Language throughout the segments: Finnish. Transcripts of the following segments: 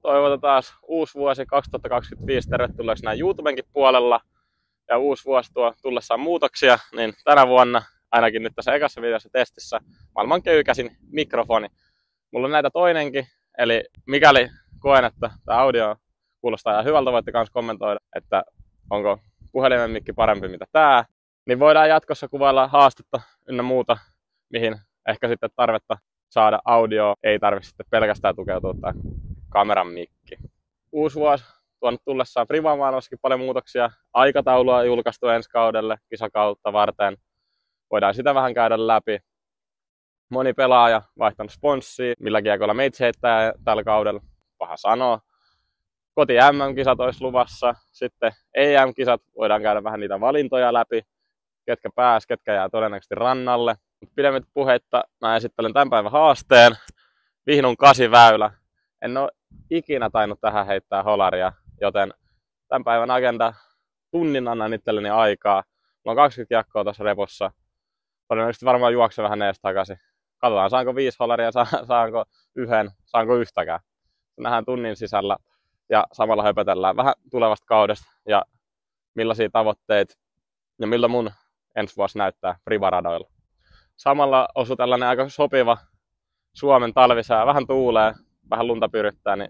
toivotan taas uusi vuosi 2025 tervetulleeksi näin YouTubenkin puolella. Ja uusi vuosi tuo tullessaan muutoksia, niin tänä vuonna, ainakin nyt tässä ekassa videossa testissä, maailman köykäisin mikrofoni. Mulla on näitä toinenkin, eli mikäli koen, että tämä audio kuulostaa ihan hyvältä, voitte myös kommentoida, että onko puhelimen mikki parempi mitä tää. Niin voidaan jatkossa kuvailla haastetta ynnä muuta, mihin ehkä sitten tarvetta saada audio, ei tarvitse sitten pelkästään tukeutua tämän kameran mikki. Uusi vuosi tuonut tullessaan Friva-maailmassakin paljon muutoksia. Aikataulua julkaistu ensi kaudelle kisakautta varten. Voidaan sitä vähän käydä läpi. Moni pelaaja vaihtanut sponssia, millä kiekoilla meitsi heittää tällä kaudella. Paha sanoa. Koti MM-kisat olisi luvassa. Sitten EM-kisat, voidaan käydä vähän niitä valintoja läpi. Ketkä pääs, ketkä jää todennäköisesti rannalle. Pidemmittä puheitta mä esittelen tämän päivän haasteen. Vihnun 8 väylä. En ole ikinä tainnut tähän heittää holaria, joten tämän päivän agenda tunnin annan itselleni aikaa. Mulla on 20 kiekkoa tuossa repossa. Todennäköisesti varmaan juoksen vähän ees takaisin. Katsotaan, saanko 5 holaria, saanko yhden, saanko yhtäkään. Nähdään tunnin sisällä ja samalla höpötellään vähän tulevasta kaudesta ja millaisia tavoitteita ja miltä mun ensi vuosi näyttää Friva-radoilla. Samalla osui tällainen aika sopiva Suomen talvisää, vähän tuulee, vähän lunta pyryttää, niin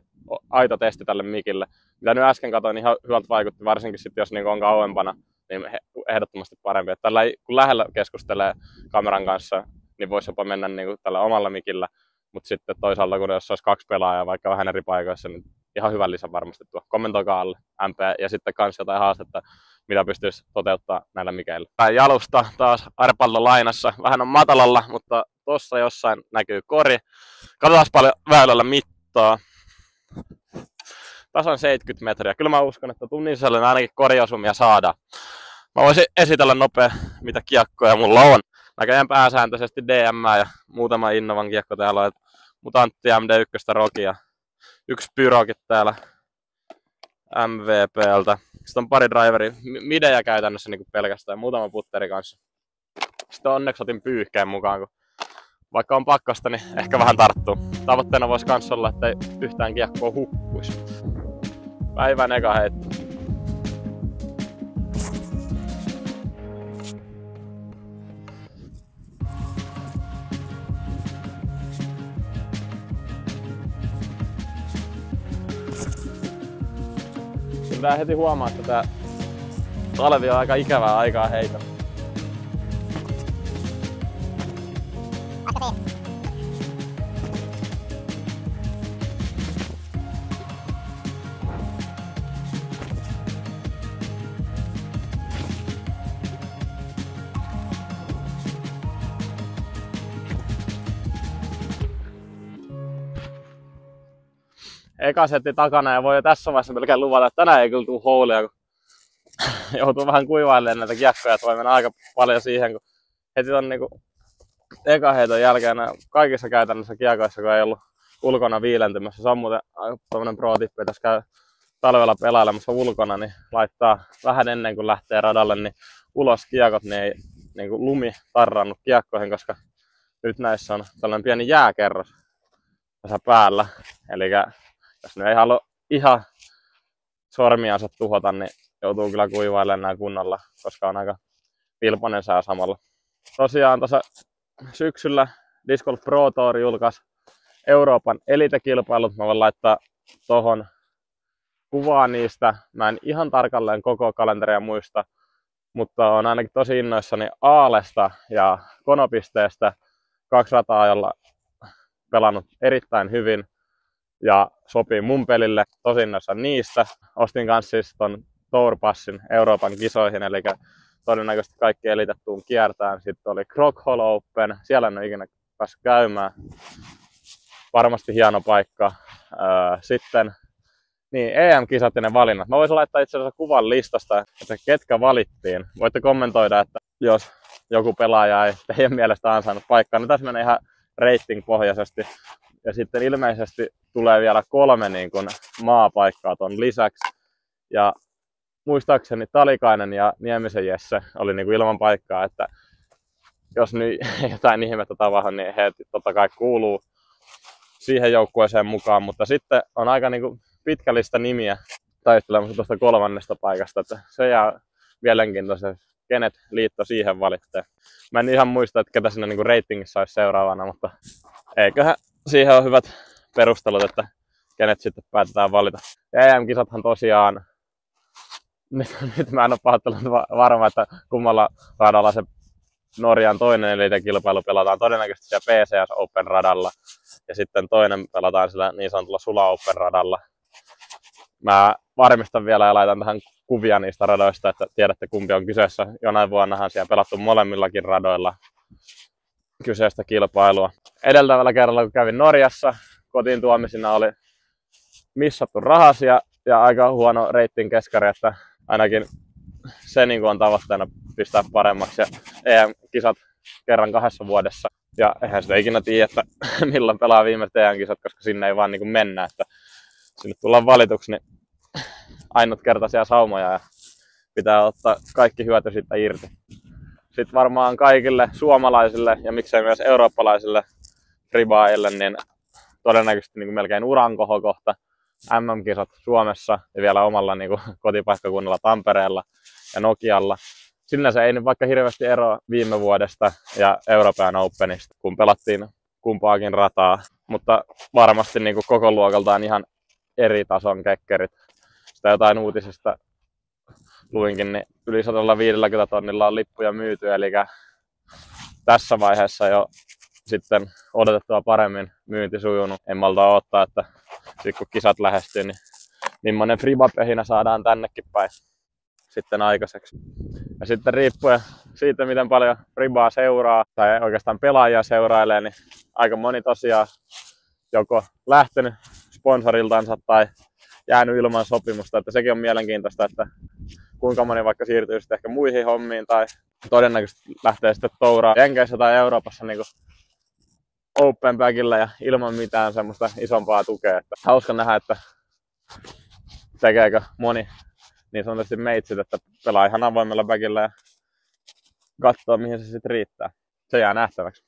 aito testi tälle mikille. Mitä nyt äsken katsoin, niin ihan hyvältä vaikutti, varsinkin sitten, jos on kauempana, niin ehdottomasti parempi. Että tällä, kun lähellä keskustelee kameran kanssa, niin voisi jopa mennä niin kuin tällä omalla mikillä. Mutta sitten toisaalta, kun jos olisi 2 pelaajaa vaikka vähän eri paikoissa, niin ihan hyvä lisä varmasti tuo. Kommentoikaa alle MP ja sitten kans jotain haastetta, mitä pystyisi toteuttaa näillä mikeillä. Tämä jalusta taas arpallo lainassa. Vähän on matalalla, mutta tossa jossain näkyy kori. Katsotaan paljon väylällä mittaa. Tasan 70 metriä. Kyllä mä uskon, että tunnin sisällä ainakin koriosumia saadaan. Mä voisin esitellä nopea, mitä kiekkoja mulla on. Näköjään pääsääntöisesti DM ja muutama innovan kiekko täällä on. Mutantti MD1 Rokia. 1 Pyrokit täällä MVPltä. Sitten on pari driveri, midejä käytännössä niin pelkästään, muutama putteri kanssa. Sitten onneksi otin pyyhkeen mukaan, kun vaikka on pakkasta, niin ehkä vähän tarttuu. Tavoitteena voisi kans olla, että ei yhtään kiekkoa hukkuisi. Päivän eka heitto. Pitää heti huomaa, että tää talvi on aika ikävää aikaa heitä. Eka setti takana ja voi jo tässä vaiheessa melkein luvata, että tänään ei kyllä tule houlia, kun joutuu vähän kuivailemaan näitä kiekkoja, että voi mennä aika paljon siihen, kun heti ton niinku eka heiton jälkeen kaikissa käytännössä kiekoissa, kun ei ollut ulkona viilentymässä. Se on muuten tommonen pro-tippi, jos käy talvella pelailemassa ulkona, niin laittaa vähän ennen kuin lähtee radalle, niin ulos kiekot, niin ei niinku lumi tarrannut kiekkoihin, koska nyt näissä on tällainen pieni jääkerros tässä päällä. Elikkä jos ne ei halua ihan sormiansa tuhota, niin joutuu kyllä kuivailemaan nää kunnolla, koska on aika pilponen sää samalla. Tosiaan tuossa syksyllä Disc Golf Pro Tour julkaisi Euroopan elitekilpailut. Mä voin laittaa tohon kuvaa niistä. Mä en ihan tarkalleen koko kalenteria muista, mutta on ainakin tosi innoissani Aalesta ja Konopisteestä. 2 rataa, jolla pelannut erittäin hyvin ja sopii mun pelille, tosi innoissani niistä. Ostin kanssa siis ton Tour Passin Euroopan kisoihin, eli todennäköisesti kaikki elitet tuun kiertämään. Sitten oli Crockhall Open, siellä en ole ikinä päässyt käymään. Varmasti hieno paikka. Sitten niin, EM-kisat ja ne valinnat. Mä voisin laittaa itse asiassa kuvan listasta, että ketkä valittiin. Voitte kommentoida, että jos joku pelaaja ei teidän mielestä ansainnut paikkaa, niin tässä menee ihan rating-pohjaisesti. Ja sitten ilmeisesti tulee vielä 3 niin kuin maapaikkaa ton lisäksi. Ja muistaakseni Talikainen ja Niemisen Jesse oli niin kuin ilman paikkaa, että jos nyt jotain ihmettä tapahtuu, niin he totta kai kuuluu siihen joukkueeseen mukaan. Mutta sitten on aika niin kuin pitkä lista nimiä taistelemassa tuosta 3. paikasta, että se jää mielenkiintoisesti, kenet liitto siihen valittaa. Mä en ihan muista, että ketä siinä niinku ratingissa olisi seuraavana, mutta eiköhän siihen ole hyvät perustelut, että kenet sitten päätetään valita. Ja EM-kisathan tosiaan, nyt mä en ole pahoittanut varma, että kummalla radalla se Norjan toinen eliitekilpailu pelataan, todennäköisesti siellä PCS Open radalla ja sitten toinen pelataan sillä niin sanotulla Sula Open radalla. Mä varmistan vielä ja laitan tähän kuvia niistä radoista, että tiedätte kumpi on kyseessä. Jonain vuonnahan siellä pelattu molemmillakin radoilla kyseistä kilpailua. Edeltävällä kerralla kun kävin Norjassa, kotiin tuomisina oli missattu rahas ja aika huono reitin keskari, että ainakin se niin kuin on tavoitteena pistää paremmaksi. Ja EM-kisat kerran 2 vuodessa. Ja eihän sitä ikinä tiedä, että milloin pelaa viimeiset EM-kisat, koska sinne ei vaan niin kuin mennä. Että sinne tullaan valituksi, niin ainutkertaisia saumoja ja pitää ottaa kaikki hyöty siitä irti. Sitten varmaan kaikille suomalaisille ja miksei myös eurooppalaisille freebaajille, niin todennäköisesti niin kuin melkein urankohokohta MM-kisat Suomessa ja vielä omalla niin kuin kotipaikkakunnalla Tampereella ja Nokialla. Sinänsä ei nyt vaikka hirveästi eroa viime vuodesta ja European Openista, kun pelattiin kumpaakin rataa, mutta varmasti niin kuin koko luokaltaan ihan eri tason kekkerit. Sitä jotain uutisista luinkin, niin yli 150 tonnilla on lippuja myyty, eli tässä vaiheessa jo sitten odotettua paremmin myynti sujunut. En malta odottaa, että sitten kun kisat lähestyy, niin millainen fribapehinä saadaan tännekin päin sitten aikaiseksi. Ja sitten riippuen siitä, miten paljon fribaa seuraa tai oikeastaan pelaajia seurailee, niin aika moni tosiaan joko lähtenyt sponsoriltansa tai jäänyt ilman sopimusta. Että sekin on mielenkiintoista, että kuinka moni vaikka siirtyy sitten ehkä muihin hommiin tai todennäköisesti lähtee sitten touraa Jenkeissä tai Euroopassa niin open bagillä ja ilman mitään semmoista isompaa tukea. Että hauska nähdä, että tekeekö moni niin sanotusti meitsit, että pelaa ihan avoimella bagillä ja katsoo mihin se sitten riittää. Se jää nähtäväksi.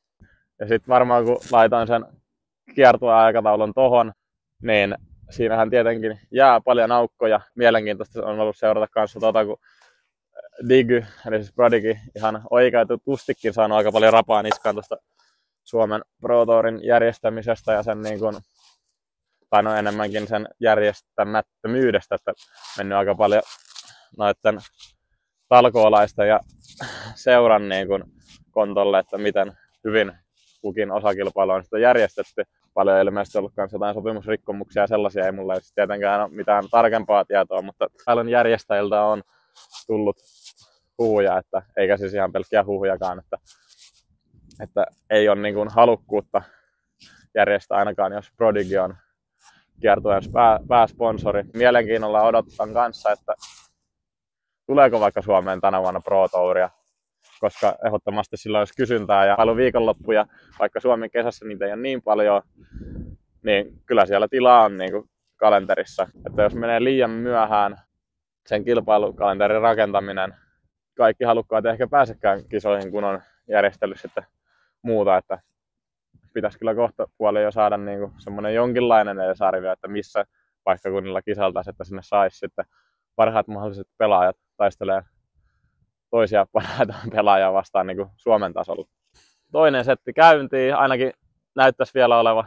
Ja sitten varmaan kun laitoin sen kiertueaikataulun tohon, niin siinähän tietenkin jää paljon aukkoja. Mielenkiintoista on ollut seurata kanssa kun Digy, eli siis Brodigi, ihan oikeutetustikin saanut aika paljon rapaa niskaan tuosta Suomen Pro Tourin järjestämisestä ja sen niin kuin, tai no enemmänkin sen järjestämättömyydestä, että mennyt aika paljon noiden talkoolaista ja seuran niin kuin kontolle, että miten hyvin kukin osakilpailu on sitä järjestetty. Paljon ei ilmeisesti ollut myös jotain sopimusrikkomuksia ja sellaisia, ei mulla ei tietenkään ole mitään tarkempaa tietoa, mutta paljon järjestäjiltä on tullut huhuja, että eikä siis ihan pelkkiä huhujakaan, että ei ole niin kuin halukkuutta järjestää ainakaan, jos Prodigi on kiertueen pääsponsori. Mielenkiinnolla odotan kanssa, että tuleeko vaikka Suomeen tänä vuonna Pro Touria, koska ehdottomasti sillä olisi kysyntää ja paljon viikonloppuja, vaikka Suomen kesässä niitä ei ole niin paljon, niin kyllä siellä tilaa on niin kuin kalenterissa. Että jos menee liian myöhään sen kilpailukalenterin rakentaminen, kaikki halukkaat ei ehkä pääsekään kisoihin, kun on järjestellyt sitten muuta, että pitäisi kyllä kohta puolella jo saada niin kuin semmoinen jonkinlainen edesarvio, että missä paikkakunnilla kisaltaisiin, että sinne saisi sitten parhaat mahdolliset pelaajat taistelee toisia parhaita pelaajia vastaan niin kuin Suomen tasolla. Toinen setti käyntiin, ainakin näyttäisi vielä oleva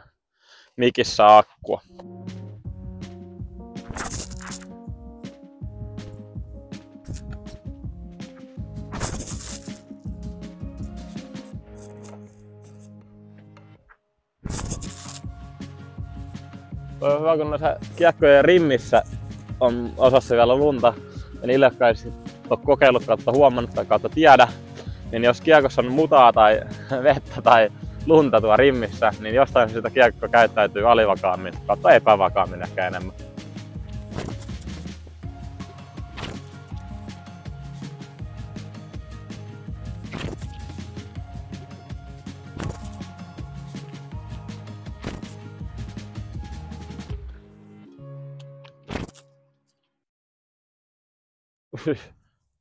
mikissä akkua. Toi on hyvä, kun noissa kiekkojen rimmissä on osassa vielä lunta. En illekkaisesti ole kokeillut kautta huomannut tai kautta tiedä. Niin jos kiekossa on mutaa tai vettä tai lunta tuo rimmissä, niin jostain sitä kiekko käyttäytyy alivakaammin kautta epävakaammin ehkä enemmän.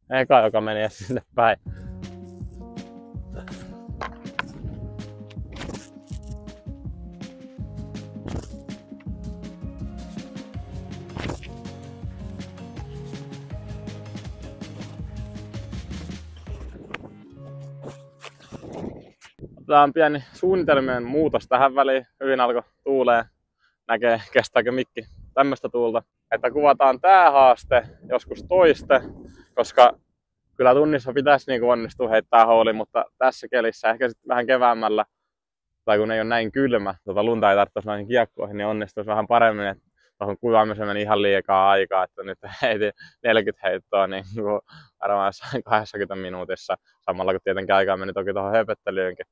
Eka, joka meni sinne päin. Tää on pieni suunnitelmien muutos tähän väliin. Hyvin alkoi tuulee. Näkee, kestääkö mikki tämmöistä tuulta. Että kuvataan tää haaste joskus toiste, koska kyllä tunnissa pitäisi niinku onnistua heittää houli, mutta tässä kelissä ehkä sitten vähän keväämällä, tai kun ei ole näin kylmä, lunta ei tarvitsisi noihin kiekkoihin, niin onnistuisi vähän paremmin. Että tuohon kuvaamiseen meni ihan liikaa aikaa, että nyt heitin 40 heittoa niin varmaan jossain 20 minuutissa. Samalla kun tietenkin aikaa meni toki tuohon höpöttelyynkin.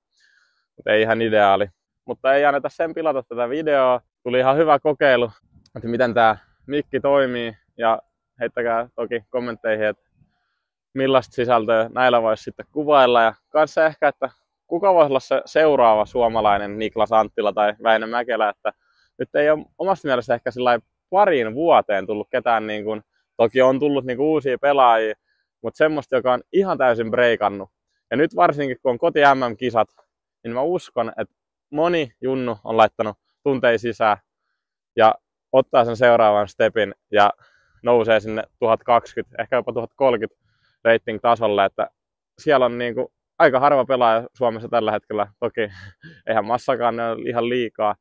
Mutta ei ihan ideaali. Mutta ei anneta sen pilata tätä videoa. Tuli ihan hyvä kokeilu, että miten tämä mikki toimii. Ja heittäkää toki kommentteihin, että millaista sisältöä näillä voisi sitten kuvailla. Ja kanssa ehkä, että kuka voisi olla se seuraava suomalainen Niklas Anttila tai Väinö Mäkelä. Että nyt ei ole omasta mielestä ehkä pariin vuoteen tullut ketään, niin kuin, toki on tullut niin kuin uusia pelaajia, mutta semmoista, joka on ihan täysin breikannut. Ja nyt varsinkin, kun on koti MM-kisat, niin mä uskon, että moni junnu on laittanut tunteja sisään ja ottaa sen seuraavan stepin ja nousee sinne 1020, ehkä jopa 1030 rating-tasolle, että siellä on niin kuin aika harva pelaaja Suomessa tällä hetkellä. Toki eihän massakaan ne ole ihan liikaa,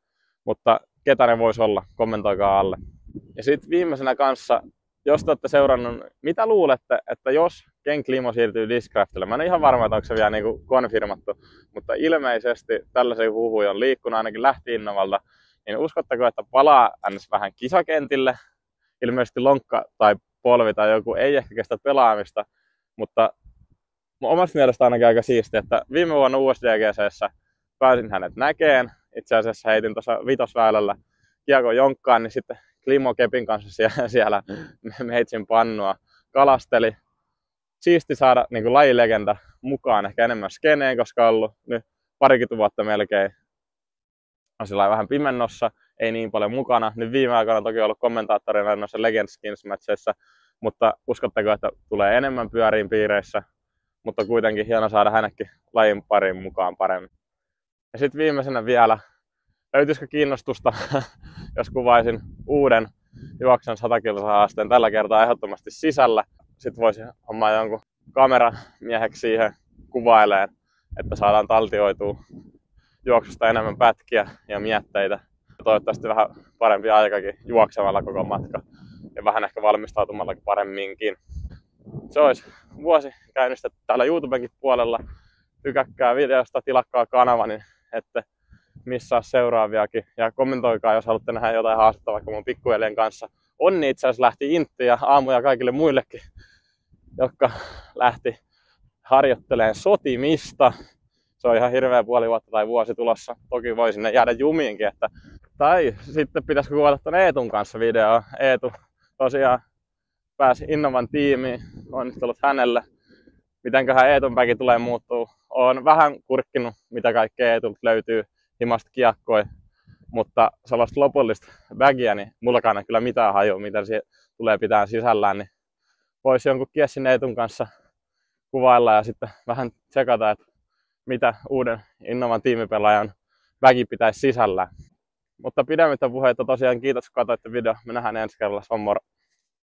mutta ketä ne voisi olla, kommentoikaa alle. Ja sitten viimeisenä kanssa, jos te olette seurannut, mitä luulette, että jos Ken Klimo siirtyy Discraftille? Mä en ole ihan varma, että onko se vielä niinku konfirmattu, mutta ilmeisesti tällaisia huhuja on liikkunut, ainakin lähti Innovalta. Niin uskotteko, että palaa ns. Vähän kisakentille? Ilmeisesti lonkka tai polvi tai joku ei ehkä kestä pelaamista, mutta omasta mielestä ainakin aika siistiä, että viime vuonna USDGC:ssä pääsin hänet näkeen. Itse asiassa heitin tuossa vitosväylällä kiekon jonkkaan, niin sitten Klimo Kepin kanssa siellä heitsin pannua, kalasteli. Siisti saada niin kuin lajilegenda mukaan, ehkä enemmän skeneen, koska on ollut nyt parikymmentä vuotta melkein on sillä vähän pimennossa, ei niin paljon mukana. Nyt viime aikoina toki ollut kommentaattorina noissa Legend Skins-matcheissa, mutta uskotteko, että tulee enemmän pyöriin piireissä, mutta kuitenkin hieno saada hänetkin lajin pariin mukaan paremmin. Ja sitten viimeisenä vielä, löytyisikö kiinnostusta, jos kuvaisin uuden juoksen 100 haasteen tällä kertaa ehdottomasti sisällä. Sitten voisi hommaa jonkun kameramieheksi siihen kuvaileen, että saadaan taltioitua juoksusta enemmän pätkiä ja mietteitä. Ja toivottavasti vähän parempi aikakin juoksemalla koko matka ja vähän ehkä valmistautumallakin paremminkin. Se olisi vuosi käynnistetty täällä YouTubenkin puolella. Tykäkkää videosta, tilakkaa kanava, niin ette missaa seuraaviakin. Ja kommentoikaa, jos haluatte nähdä jotain haastetta vaikka mun pikkuveljen kanssa. Onni itse asiassa lähti intti ja aamuja kaikille muillekin, jotka lähti harjoittelemaan sotimista. Se on ihan hirveä puoli vuotta tai vuosi tulossa. Toki voi sinne jäädä jumiinkin. Tai sitten pitäisikö kuvata ton Eetun kanssa videoa. Eetu tosiaan pääsi Innovan tiimiin. Onnittelut hänelle. Mitenköhän Eetun päki tulee muuttuu. Olen vähän kurkkinut, mitä kaikkea Eetulta löytyy himasta kiekkoja. Mutta sellaista lopullista bagia, niin mullakaan ei kyllä mitään hajua, mitä se tulee pitää sisällään. Niin voisi jonkun kiessin Eetun kanssa kuvailla ja sitten vähän tsekata, että mitä uuden Innovan tiimipelaajan bagi pitäisi sisällään. Mutta pidemmittä puheita tosiaan kiitos kun katsoitte video. Me nähdään ensi kerralla. Se on moro.